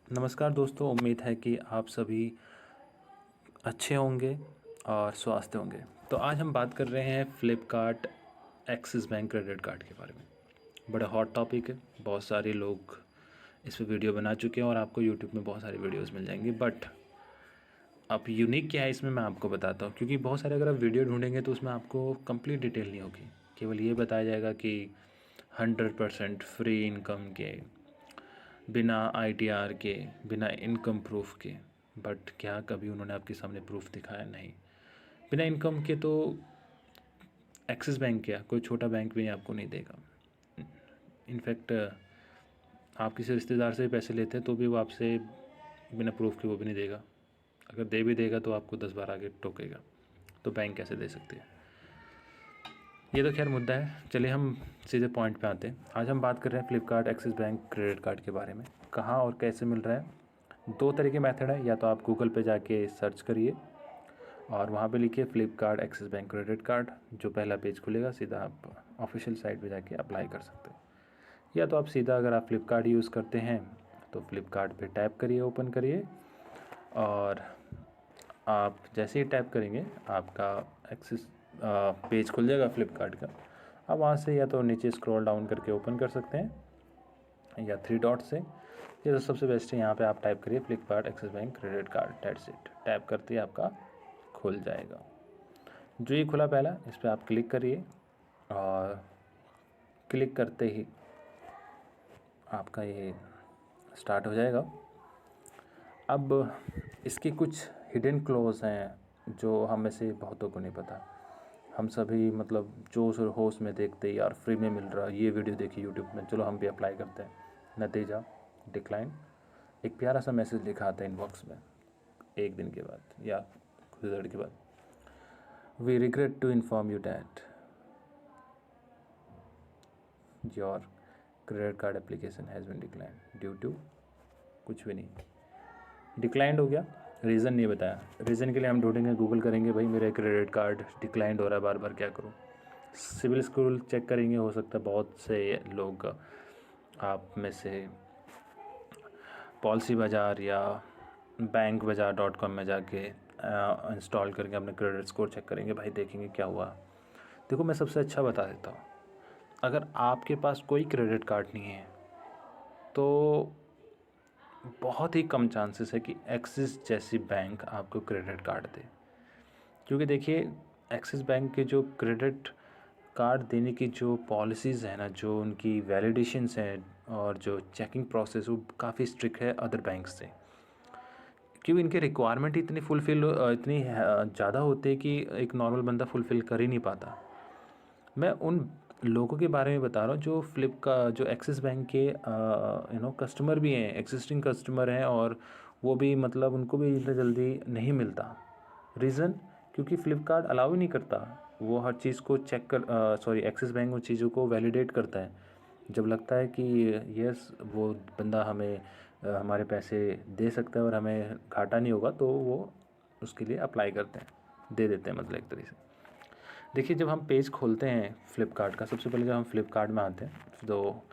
नमस्कार दोस्तों, उम्मीद है कि आप सभी अच्छे होंगे और स्वस्थ होंगे। तो आज हम बात कर रहे हैं Flipkart Axis bank credit card के बारे में। बड़ा हॉट टॉपिक है, बहुत सारे लोग इस पे वीडियो बना चुके हैं और आपको यूट्यूब में बहुत सारी वीडियोस मिल जाएंगी। बट अब यूनिक क्या है इसमें मैं आपको बताता हूँ, क्योंकि बहुत सारे अगर आप वीडियो ढूंढेंगे तो उसमें आपको कंप्लीट डिटेल नहीं होगी। केवल ये बताया जाएगा कि 100% फ्री इनकम के, बिना आईटीआर के, बिना इनकम प्रूफ के। बट क्या कभी उन्होंने आपके सामने प्रूफ दिखाया? नहीं। बिना इनकम के तो एक्सिस बैंक क्या, कोई छोटा बैंक भी आपको नहीं देगा। इनफैक्ट आप किसी रिश्तेदार से पैसे लेते हैं तो भी वो आपसे बिना प्रूफ के वो भी नहीं देगा। अगर दे भी देगा तो आपको 10 बार आगे टोकेगा। तो बैंक कैसे दे सकती है? ये तो खैर मुद्दा है। चलिए हम सीधे पॉइंट पे आते हैं। आज हम बात कर रहे हैं Flipkart Axis bank credit card के बारे में। कहाँ और कैसे मिल रहा है? दो तरह के मेथड है। या तो आप गूगल पे जाके सर्च करिए और वहाँ पे लिखिए Flipkart Axis bank credit card. जो पहला पेज खुलेगा सीधा आप ऑफिशियल साइट पे जाके अप्लाई कर सकते हैं। या तो आप सीधा, अगर आप फ्लिपकार्ट यूज़ करते हैं तो फ्लिपकार्ट पे टैप करिए, ओपन करिए, और आप जैसे ही टैप करेंगे आपका एक्सिस पेज खुल जाएगा फ्लिपकार्ट का। आप वहाँ से या तो नीचे स्क्रॉल डाउन करके ओपन कर सकते हैं या 3 डॉट से। ये तो सबसे बेस्ट है। यहाँ पे आप टाइप करिए Flipkart Axis bank credit card, that's it. Tap करते ही आपका खुल जाएगा। जो ये खुला पहला, इस पर आप क्लिक करिए और क्लिक करते ही आपका ये स्टार्ट हो जाएगा। अब इसके कुछ हिडन क्लॉज हैं जो हम में से बहुतों को नहीं पता। हम सभी मतलब जोश और होश में देखते यार फ्री में मिल रहा, ये वीडियो देखी यूट्यूब में, चलो हम भी अप्लाई करते हैं। नतीजा डिक्लाइन। एक प्यारा सा मैसेज लिखा आता है इनबॉक्स में एक दिन के बाद या कुछ देर के बाद, we regret to inform you that your credit card application has been declined due to, कुछ भी नहीं, डिक्लाइंड हो गया। रीज़न नहीं बताया। रीज़न के लिए हम ढूंढेंगे, गूगल करेंगे, भाई मेरा क्रेडिट कार्ड डिक्लाइंड हो रहा है, बार बार क्या करूँ। सिविल स्कोर चेक करेंगे। हो सकता है बहुत से लोग आप में से पॉलिसी बाज़ार या बैंक बाज़ार .com में जाके इंस्टॉल करके अपने क्रेडिट स्कोर चेक करेंगे, भाई देखेंगे क्या हुआ। देखो मैं सबसे अच्छा बता देता हूँ, अगर आपके पास कोई क्रेडिट कार्ड नहीं है तो बहुत ही कम चांसेस है कि एक्सिस जैसी बैंक आपको क्रेडिट कार्ड दे। क्योंकि देखिए, एक्सिस बैंक के जो क्रेडिट कार्ड देने की जो पॉलिसीज़ हैं ना, जो उनकी वैलिडेशंस हैं और जो चेकिंग प्रोसेस, वो काफ़ी स्ट्रिक्ट है अदर बैंक से। क्योंकि इनके रिक्वायरमेंट इतनी इतनी ज़्यादा होती है कि एक नॉर्मल बंदा फुलफ़िल कर ही नहीं पाता। मैं उन लोगों के बारे में बता रहा हूँ जो जो एक्सिस बैंक के कस्टमर भी हैं, एग्जिस्टिंग कस्टमर हैं, और वो भी मतलब उनको भी इतना जल्दी नहीं मिलता। रीज़न, क्योंकि फ्लिपकार्ट अलाउ ही नहीं करता। वो हर चीज़ को एक्सिस बैंक उन चीज़ों को वैलिडेट करता है। जब लगता है कि यस वो बंदा हमें हमारे पैसे दे सकता है और हमें घाटा नहीं होगा, तो वो उसके लिए अप्लाई करते हैं, दे देते हैं, मतलब एक तरीके से। देखिए, जब हम पेज खोलते हैं फ्लिपकार्ट का, सबसे पहले जब हम फ्लिपकार्ट में आते हैं तो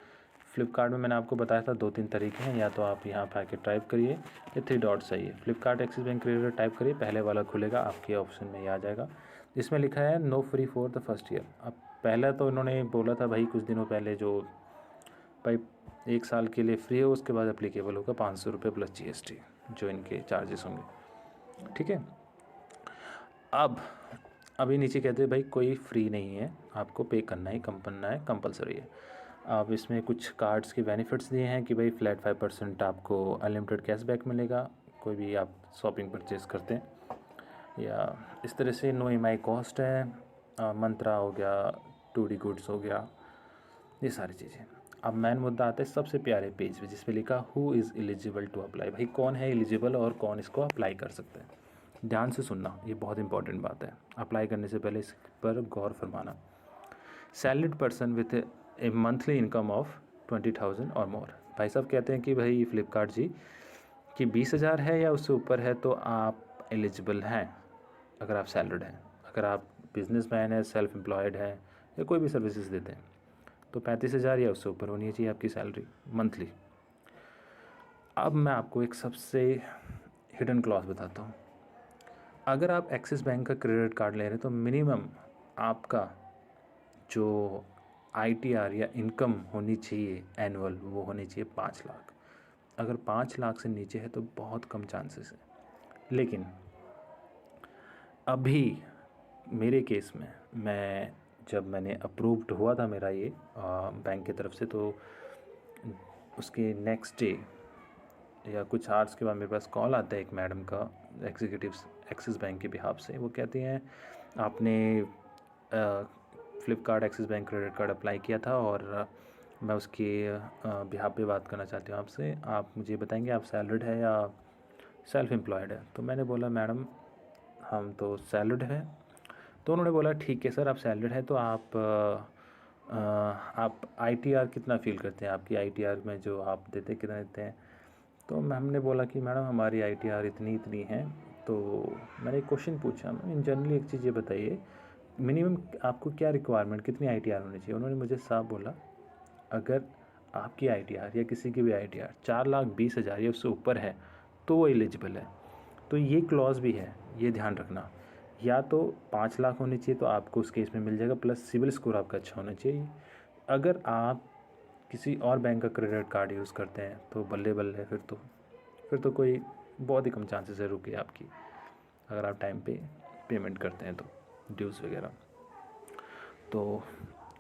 फ्लिपकार्ट में मैंने आपको बताया था 2-3 तरीके हैं। या तो आप यहाँ पे आके टाइप करिए, ये 3 डॉट्स है, ये Flipkart Axis bank credit type करिए, पहले वाला खुलेगा, आपके ऑप्शन में ये आ जाएगा। इसमें लिखा है no free for the first year. अब पहला तो इन्होंने बोला था भाई कुछ दिनों पहले, जो भाई 1 साल के लिए फ्री है, उसके बाद अप्लीकेबल होगा 500 रुपये प्लस GST जो इनके चार्जेस होंगे। ठीक है। अब अभी नीचे कहते हैं भाई कोई फ्री नहीं है, आपको पे करना ही कंपलसरी है। अब इसमें कुछ कार्ड्स के बेनिफिट्स दिए हैं कि भाई फ्लैट 5% आपको अनलिमिटेड कैशबैक मिलेगा कोई भी आप शॉपिंग परचेज़ करते हैं, या इस तरह से नो EMI कॉस्ट है, मंत्रा हो गया, 2D गुड्स हो गया, ये सारी चीज़ें। अब मेन मुद्दा आता है सबसे प्यारे पेज पे, जिस पे लिखा who is eligible to apply. भाई कौन है एलिजिबल और कौन इसको अप्लाई कर सकता है? ध्यान से सुनना, ये बहुत इंपॉर्टेंट बात है। अप्लाई करने से पहले इस पर गौर फरमाना। Salaried person with a monthly income of 20,000 और मोर। भाई साहब कहते हैं कि भाई फ्लिपकार्ट जी कि 20,000 है या उससे ऊपर है तो आप एलिजिबल हैं, अगर आप सैलरीड हैं। अगर आप बिजनेसमैन हैं, सेल्फ एम्प्लॉयड हैं, या कोई भी सर्विसेज देते हैं, तो 35,000 या उससे ऊपर होनी चाहिए आपकी सैलरी मंथली। अब मैं आपको एक सबसे हिडन क्लॉज बताता हूँ। अगर आप एक्सिस बैंक का क्रेडिट कार्ड ले रहे हैं तो मिनिमम आपका जो ITR या इनकम होनी चाहिए एनुअल, वो होनी चाहिए 5 लाख। अगर 5 लाख से नीचे है तो बहुत कम चांसेस है। लेकिन अभी मेरे केस में जब मैंने अप्रूव्ड हुआ था मेरा ये बैंक की तरफ से, तो उसके नेक्स्ट डे या कुछ आवर्स के बाद मेरे पास कॉल आता है एक मैडम का, एग्जीक्यूटिव्स एक्सिस बैंक के बिहाफ से। वो कहती हैं आपने Flipkart Axis bank credit card apply किया था और मैं उसके बिहाफ पे बात करना चाहती हूँ आपसे। आप मुझे बताएंगे आप सैलरीड है या सेल्फ एम्प्लॉयड है? तो मैंने बोला मैडम हम तो सैलरीड है। तो उन्होंने बोला ठीक है सर, आप सैलरीड है तो आप ITR कितना फ़ील करते हैं, आपकी ITR में जो आप देते कितना देते हैं? तो हमने बोला कि मैडम हमारी ITR इतनी है। तो मैंने एक क्वेश्चन पूछा, मैम इन जनरली एक चीज़ ये बताइए, मिनिमम आपको क्या रिक्वायरमेंट, कितनी ITR होनी चाहिए? उन्होंने मुझे साफ बोला अगर आपकी ITR या किसी की भी ITR 4,20,000 या उससे ऊपर है तो वो एलिजिबल है। तो ये क्लॉज भी है, ये ध्यान रखना। या तो 5 लाख होनी चाहिए तो आपको उस केस में मिल जाएगा, प्लस सिविल स्कोर आपका अच्छा होना चाहिए। अगर आप किसी और बैंक का क्रेडिट कार्ड यूज़ करते हैं तो बल्ले बल्ले, फिर तो कोई बहुत ही कम चांसेस है रुकी आपकी, अगर आप टाइम पे पेमेंट करते हैं तो ड्यूज़ वगैरह। तो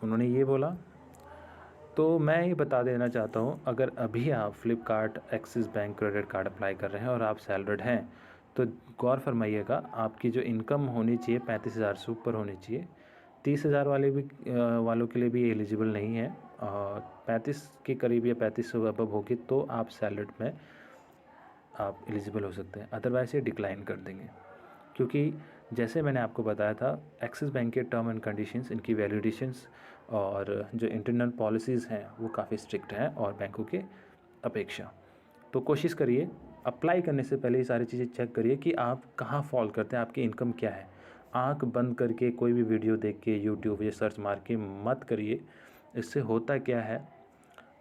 उन्होंने ये बोला। तो मैं ये बता देना चाहता हूँ, अगर अभी आप Flipkart Axis bank credit card apply कर रहे हैं और आप सैलरीड हैं तो गौर फरमाइएगा, आपकी जो इनकम होनी चाहिए 35,000 से ऊपर होनी चाहिए। 30,000 वालों के लिए भी एलिजिबल नहीं है, और 35 के करीब या 35 से अबव होगी तो आप सैलरीड में आप एलिजिबल हो सकते हैं, अदरवाइज़ ये डिक्लाइन कर देंगे। क्योंकि जैसे मैंने आपको बताया था, एक्सिस बैंक के टर्म एंड कंडीशंस, इनकी वैलिडेशंस और जो इंटरनल पॉलिसीज़ हैं वो काफ़ी स्ट्रिक्ट हैं और बैंकों के अपेक्षा। तो कोशिश करिए अप्लाई करने से पहले ये सारी चीज़ें चेक करिए कि आप कहाँ फॉल करते हैं, आपकी इनकम क्या है। आँख बंद करके कोई भी वीडियो देख के यूट्यूब या सर्च मार के मत करिए। इससे होता क्या है,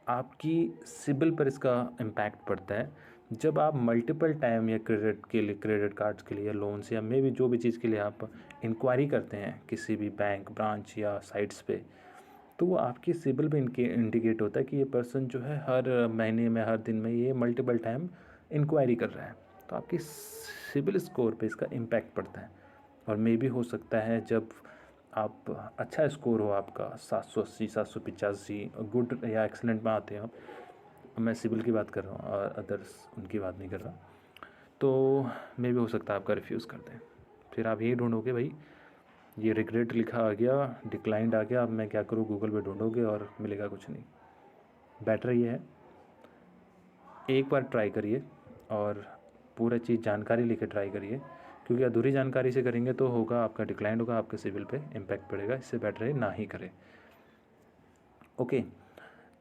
आपकी सिबिल पर इसका इम्पैक्ट पड़ता है। जब आप मल्टीपल टाइम या क्रेडिट कार्ड्स के लिए या लोन्स या मे भी जो भी चीज़ के लिए आप इंक्वायरी करते हैं किसी भी बैंक ब्रांच या साइट्स पे, तो वो आपकी सिबिल पे इंडिकेट होता है कि ये पर्सन जो है हर महीने में, हर दिन में ये मल्टीपल टाइम इंक्वायरी कर रहा है। तो आपकी सिबिल स्कोर पे इसका इम्पैक्ट पड़ता है। और मे भी हो सकता है जब आप अच्छा स्कोर हो आपका 780, 785, गुड या एक्सीलेंट में आते हैं आप, मैं सिविल की बात कर रहा हूँ और अदर्स उनकी बात नहीं कर रहा, तो मे भी हो सकता है आपका रिफ्यूज़ कर दें। फिर आप यही ढूंढोगे भाई ये रिग्रेट लिखा आ गया, डिक्लाइंड आ गया, अब मैं क्या करूँ, गूगल पे ढूंढोगे और मिलेगा कुछ नहीं। बेटर ये है एक बार ट्राई करिए और पूरा चीज़ जानकारी लेके ट्राई करिए, क्योंकि अधूरी जानकारी से करेंगे तो होगा आपका डिक्लाइंड होगा, आपके सिविल पे इम्पैक्ट पड़ेगा। इससे बेटर है ना ही करें। ओके,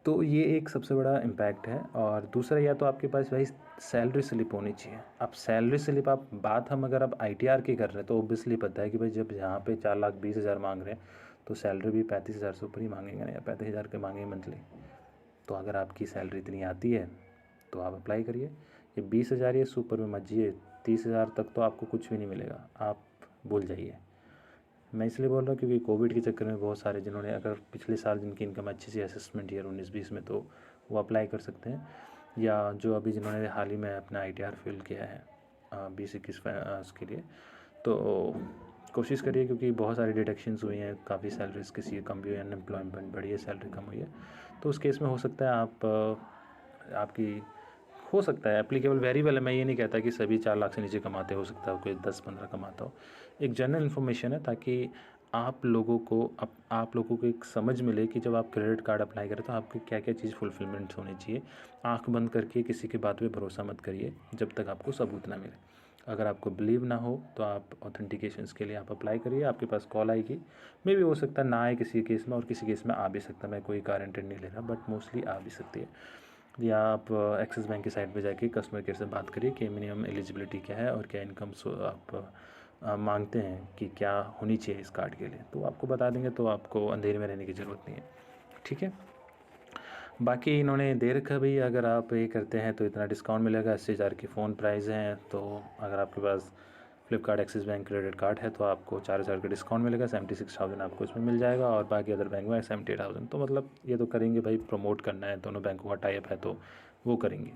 तो ये एक सबसे बड़ा इम्पैक्ट है। और दूसरा, या तो आपके पास भाई सैलरी स्लिप होनी चाहिए। अब सैलरी स्लिप बात हम अगर आप ITR की कर रहे हैं तो ऑब्वियसली पता है कि भाई जब यहाँ पे 4,20,000 मांग रहे हैं तो सैलरी भी 35,000 से ऊपर ही मांगेंगे ना, या 35,000 के मांगेंगे मंथली। तो अगर आपकी सैलरी इतनी आती है तो आप अप्लाई करिए। ये 20,000 या सुपर में मत जाइए, 30,000 तक तो आपको कुछ भी नहीं मिलेगा, आप भूल जाइए। मैं इसलिए बोल रहा हूँ क्योंकि कोविड के चक्कर में बहुत सारे जिन्होंने, अगर पिछले साल जिनकी इनकम अच्छी सी असेसमेंट ईयर 19-20 में, तो वो अप्लाई कर सकते हैं। या जो अभी जिन्होंने हाल ही में अपना ITR फिल किया है 20-21 उसके लिए, तो कोशिश करिए, क्योंकि बहुत सारी डिडक्शंस हुई हैं, काफ़ी सैलरीज किसी की कम हुई है, अनएम्प्लॉयमेंट बढ़ी है, सैलरी कम हुई है। तो उस केस में हो सकता है आपकी हो सकता है एप्लीकेबल, वेरिएबल है। मैं ये नहीं कहता कि सभी 4 लाख से नीचे कमाते, हो सकता है कोई 10-15 कमाता हो। एक जनरल इन्फॉर्मेशन है ताकि आप लोगों को एक समझ मिले कि जब आप क्रेडिट कार्ड अप्लाई करें तो आपकी क्या क्या चीज़ फुलफिलमेंट होनी चाहिए। आंख बंद करके किसी की बात पे भरोसा मत करिए जब तक आपको सबूत ना मिले। अगर आपको बिलीव ना हो तो आप ऑथेंटिकेशंस के लिए आप अप्लाई करिए, आपके पास कॉल आएगी। मे भी हो सकता है ना आए किसी केस में, और किसी केस में आ भी सकता है, मैं कोई गारंटी नहीं ले रहा, बट मोस्टली आ भी सकती है। या आप एक्सिस बैंक की साइट पे जाके कस्टमर केयर से बात करिए कि मिनिमम एलिजिबिलिटी क्या है और क्या इनकम आप मांगते हैं कि क्या होनी चाहिए इस कार्ड के लिए, तो आपको बता देंगे। तो आपको अंधेरे में रहने की ज़रूरत नहीं है, ठीक है। बाकी इन्होंने दे रखा भाई, अगर आप ये करते हैं तो इतना डिस्काउंट मिलेगा। 80,000 की फ़ोन प्राइस है, तो अगर आपके पास Flipkart Axis bank credit card है तो आपको 4,000 का डिस्काउंट मिलेगा, 76,000 आपको इसमें मिल जाएगा। और बाकी अदर बैंक में 78,000। तो मतलब ये तो करेंगे भाई, प्रमोट करना है, दोनों बैंकों का टाई अप है तो वो करेंगे।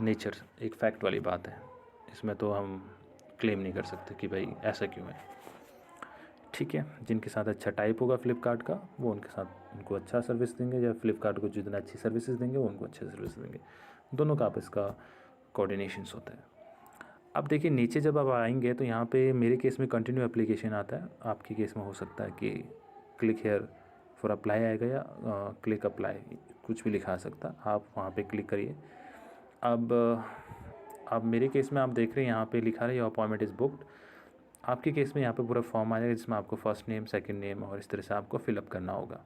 नेचर एक फैक्ट वाली बात है, इसमें तो हम क्लेम नहीं कर सकते कि भाई ऐसा क्यों है। ठीक है, जिनके साथ अच्छा टाइप होगा फ्लिपकार्ट का, वो उनके साथ उनको अच्छा सर्विस देंगे, या फ्लिपकार्ट को जितना अच्छी सर्विसेज देंगे वो उनको अच्छे सर्विस देंगे। दोनों का आपस का कोऑर्डिनेशंस होता है। अब देखिए नीचे जब आप आएंगे तो यहाँ पे मेरे केस में कंटिन्यू एप्लीकेशन आता है, आपके केस में हो सकता है कि क्लिक हेयर फॉर अप्लाई आएगा, या क्लिक अप्लाई, कुछ भी लिखा आ सकता, आप वहाँ पे क्लिक करिए। अब मेरे केस में आप देख रहे हैं यहाँ पे लिखा है योर अपॉइंटमेंट इज़ बुक्ड। आपके केस में यहाँ पे पूरा फॉर्म आ जाएगा जिसमें आपको फर्स्ट नेम, सेकंड नेम और इस तरह से आपको फिलअप करना होगा,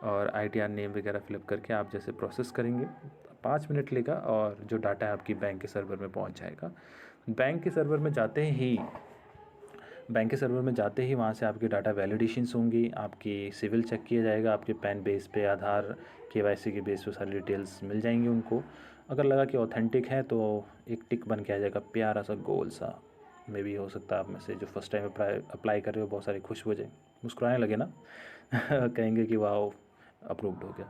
और ITR नेम वगैरह फिलअप करके आप जैसे प्रोसेस करेंगे 5 मिनट लेगा, और जो डाटा है आपकी बैंक के सर्वर में पहुँच जाएगा। बैंक के सर्वर में जाते ही वहाँ से आपकी डाटा वैलिडेशंस होंगी, आपकी सिविल चेक किया जाएगा, आपके पैन बेस पे, आधार KYC के बेस पे सारी डिटेल्स मिल जाएंगी उनको। अगर लगा कि ऑथेंटिक है तो एक टिक बन के आ जाएगा, प्यारा सा गोल सा। मे भी हो सकता है आप में से जो फर्स्ट टाइम अप्लाई कर रहे हो बहुत सारे खुश हो जाए, मुस्कुराने लगे ना कहेंगे कि वाह अप्रूव्ड हो गया।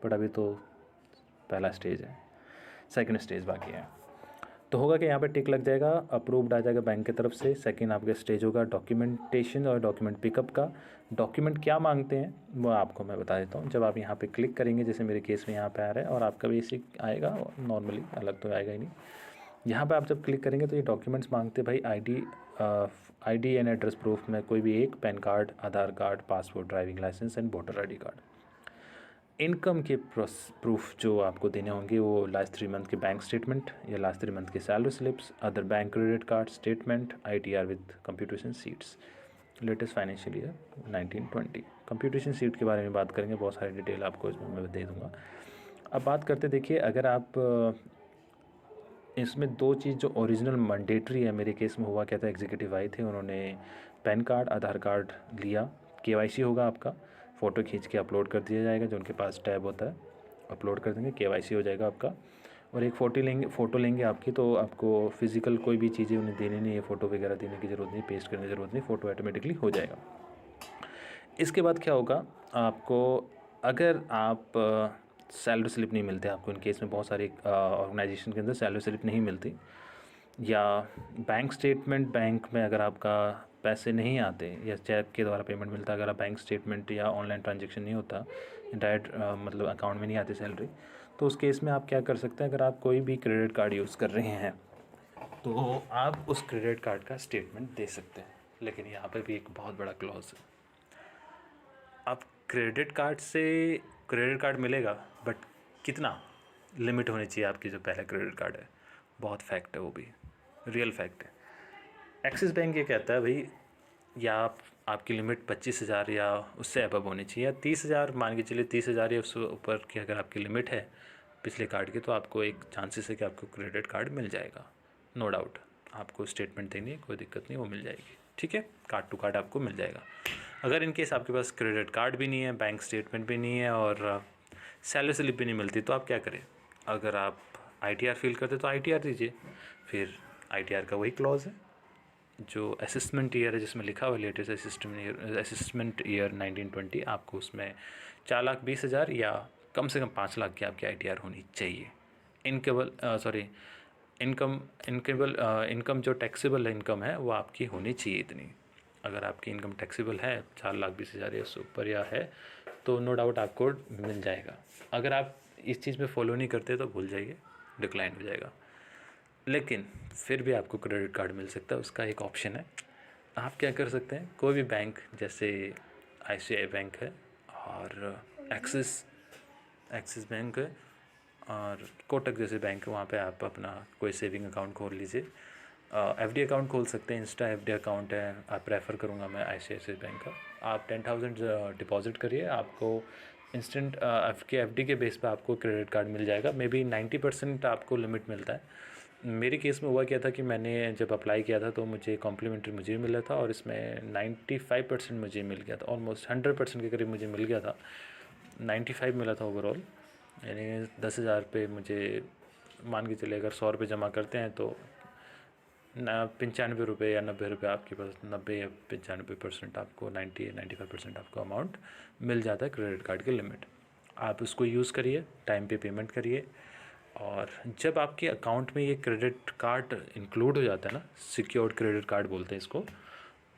बट अभी तो पहला स्टेज है, सेकंड स्टेज बाकी है। तो होगा कि यहाँ पे टिक लग जाएगा, अप्रूव्ड आ जाएगा बैंक की तरफ से। सेकंड आपका स्टेज होगा डॉक्यूमेंटेशन और डॉक्यूमेंट पिकअप का। डॉक्यूमेंट क्या मांगते हैं वो आपको मैं बता देता हूँ। जब आप यहाँ पे क्लिक करेंगे, जैसे मेरे केस में यहाँ पे आ रहा है, और आपका बेसिक आएगा नॉर्मली, अलग तो आएगा ही नहीं। यहाँ पे आप जब क्लिक करेंगे तो ये डॉक्यूमेंट्स मांगते हैं भाई, ID एंड एड्रेस प्रूफ में कोई भी एक, PAN card, Aadhaar card, passport, driving licence and voter ID card. Income के प्रूफ जो आपको देने होंगे वो लास्ट 3 मंथ के बैंक स्टेटमेंट या लास्ट 3 मंथ के salary slips, other bank credit card statement, ITR with computation sheets, latest financial year 1920। Computation sheet के बारे में बात करेंगे, बहुत सारी डिटेल आपको इसमें मैं दे दूँगा। अब बात करते, देखिए अगर आप इसमें 2 चीज़ जो ओरिजिनल मैंडेटरी है, मेरे केस में हुआ क्या था, एग्जीक्यूटिव आए थे, उन्होंने पैन कार्ड, आधार कार्ड लिया, KYC होगा आपका, फ़ोटो खींच के अपलोड कर दिया जाएगा, जो उनके पास टैब होता है अपलोड कर देंगे, KYC हो जाएगा आपका। और एक फ़ोटो लेंगे आपकी, तो आपको फिज़िकल कोई भी चीज़ें उन्हें देनी नहीं है, फ़ोटो वगैरह देने की ज़रूरत नहीं, पेस्ट करने की ज़रूरत नहीं, फ़ोटो ऑटोमेटिकली हो जाएगा। इसके बाद क्या होगा, आपको अगर आप सैलरी स्लिप नहीं मिलते आपको, इन केस में बहुत सारे ऑर्गेनाइजेशन के अंदर सैलरी स्लिप नहीं मिलती, या बैंक स्टेटमेंट, बैंक में अगर आपका पैसे नहीं आते या चेक के द्वारा पेमेंट मिलता है, अगर आप बैंक स्टेटमेंट या ऑनलाइन ट्रांजेक्शन नहीं होता, डायरेक्ट मतलब अकाउंट में नहीं आती सैलरी, तो उस केस में आप क्या कर सकते हैं, अगर आप कोई भी क्रेडिट कार्ड यूज़ कर रहे हैं तो आप उस क्रेडिट कार्ड का स्टेटमेंट दे सकते हैं। लेकिन यहाँ पर भी एक बहुत बड़ा क्लॉज है, अब क्रेडिट कार्ड मिलेगा, बट कितना लिमिट होनी चाहिए आपकी, जो पहला क्रेडिट कार्ड है, बहुत फैक्ट है, वो भी रियल फैक्ट है। एक्सिस बैंक ये कहता है भाई, या आपकी लिमिट 25,000 या उससे अबव होनी चाहिए, या 30,000 मान के चलिए, 30,000 या उससे ऊपर की अगर आपकी लिमिट है पिछले कार्ड की, तो आपको एक चांसेस है कि आपको क्रेडिट कार्ड मिल जाएगा, नो डाउट। आपको स्टेटमेंट देनी है, कोई दिक्कत नहीं, वो मिल जाएगी, ठीक है, कार्ड टू कार्ड आपको मिल जाएगा। अगर इन केस आपके पास क्रेडिट कार्ड भी नहीं है, बैंक स्टेटमेंट भी नहीं है, और सैलरी स्लिप भी नहीं मिलती, तो आप क्या करें, अगर आप ITR फील करते तो ITR दीजिए। फिर ITR का वही क्लॉज है जो असेसमेंट ईयर है, जिसमें लिखा हुआ लेटेस्ट असेसमेंट ईयर 1920, आपको उसमें 4,20,000 या कम से कम 5 लाख की आपकी ITR होनी चाहिए। इनकम जो टैक्सेबल इनकम है वो आपकी होनी चाहिए इतनी। अगर आपकी इनकम टैक्सेबल है 4,20,000 या उससे ऊपर या है, तो नो डाउट आपको मिल जाएगा। अगर आप इस चीज़ में फॉलो नहीं करते तो भूल जाइए, डिक्लाइन हो जाएगा। लेकिन फिर भी आपको क्रेडिट कार्ड मिल सकता है, उसका एक ऑप्शन है। आप क्या कर सकते हैं, कोई भी बैंक, जैसे ICICI बैंक है, और एक्सिस बैंक है, और कोटक जैसे बैंक है, वहाँ पे आप अपना कोई सेविंग अकाउंट खोल लीजिए। FD अकाउंट खोल सकते हैं, इंस्टा FD अकाउंट है, आप प्रेफर करूँगा मैं ICICI बैंक का। आप 10,000 डिपॉजिट करिए, आपको इंस्टेंट आपके FD के बेस पे आपको क्रेडिट कार्ड मिल जाएगा। मे बी 90% आपको लिमिट मिलता है। मेरे केस में हुआ क्या था कि मैंने जब अप्लाई किया था तो मुझे कॉम्प्लीमेंट्री मुझे भी मिला था, और इसमें 95% मुझे मिल गया था, ऑलमोस्ट 100% के करीब मुझे मिल गया था, 95 मिला था ओवरऑल। यानी 10,000 पे मुझे मान के चलिए अगर 100 रुपये जमा करते हैं तो 95 रुपये या 90 रुपये आपके पास 90 या 95% आपको 95% आपको अमाउंट मिल जाता है क्रेडिट कार्ड की लिमिट। आप उसको यूज़ करिए, टाइम पे पेमेंट करिए। और जब आपके अकाउंट में ये क्रेडिट कार्ड इंक्लूड हो जाता है ना, सिक्योर्ड क्रेडिट कार्ड बोलते हैं इसको,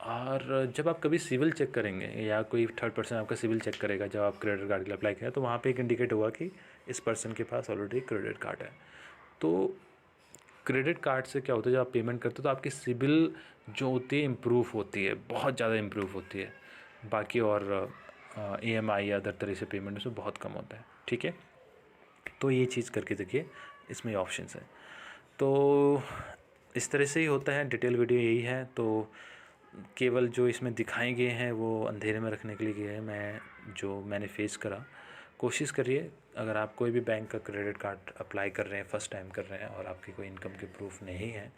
और जब आप कभी सिविल चेक करेंगे या कोई थर्ड पर्सन आपका सिविल चेक करेगा जब आप क्रेडिट कार्ड के लिए अप्लाई करें, तो वहाँ पे एक इंडिकेट होगा कि इस पर्सन के पास ऑलरेडी क्रेडिट कार्ड है। तो क्रेडिट कार्ड से क्या होता है, जब आप पेमेंट करते हो तो आपकी सिबिल जो होती है इम्प्रूव होती है, बहुत ज़्यादा इम्प्रूव होती है। बाकी और EMI या अदर तरह से पेमेंट उसमें बहुत कम होता है। ठीक है, तो ये चीज़ करके देखिए, इसमें ऑप्शंस हैं। तो इस तरह से ही होता है, डिटेल वीडियो यही है। तो केवल जो इसमें दिखाए गए हैं वो अंधेरे में रखने के लिए गए हैं। मैंने फेस करा, कोशिश करिए। अगर आप कोई भी बैंक का क्रेडिट कार्ड अप्लाई कर रहे हैं, फ़र्स्ट टाइम कर रहे हैं और आपकी कोई इनकम के प्रूफ नहीं है,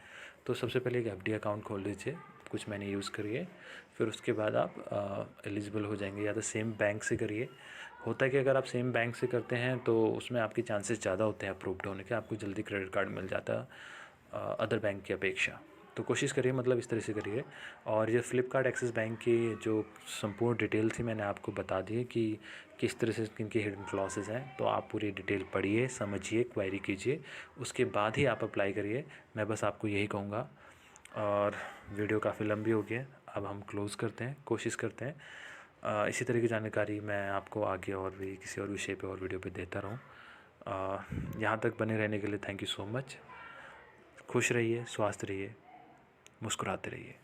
तो सबसे पहले एक FD अकाउंट खोल लीजिए, कुछ महीने यूज़ करिए, फिर उसके बाद आप एलिजिबल हो जाएंगे। या तो सेम बैंक से करिए। होता है कि अगर आप सेम बैंक से करते हैं तो उसमें आपके चांसेस ज़्यादा होते हैं अप्रूव्ड होने के, आपको जल्दी क्रेडिट कार्ड मिल जाता है अदर बैंक की अपेक्षा। तो कोशिश करिए, मतलब इस तरह से करिए। और ये फ्लिपकार्ट एक्सिस बैंक की जो संपूर्ण डिटेल थी मैंने आपको बता दी है कि किस तरह से इनकी हिडन क्लॉसेस हैं। तो आप पूरी डिटेल पढ़िए, समझिए, क्वेरी कीजिए, उसके बाद ही आप अप्लाई करिए। मैं बस आपको यही कहूँगा। और वीडियो काफ़ी लंबी हो गई है, अब हम क्लोज़ करते हैं। कोशिश करते हैं इसी तरह की जानकारी मैं आपको आगे और भी किसी और विषय पे और वीडियो पे देता रहूँ। यहाँ तक बने रहने के लिए थैंक यू सो मच। खुश रहिए, स्वस्थ रहिए, मुस्कुराते रहिए।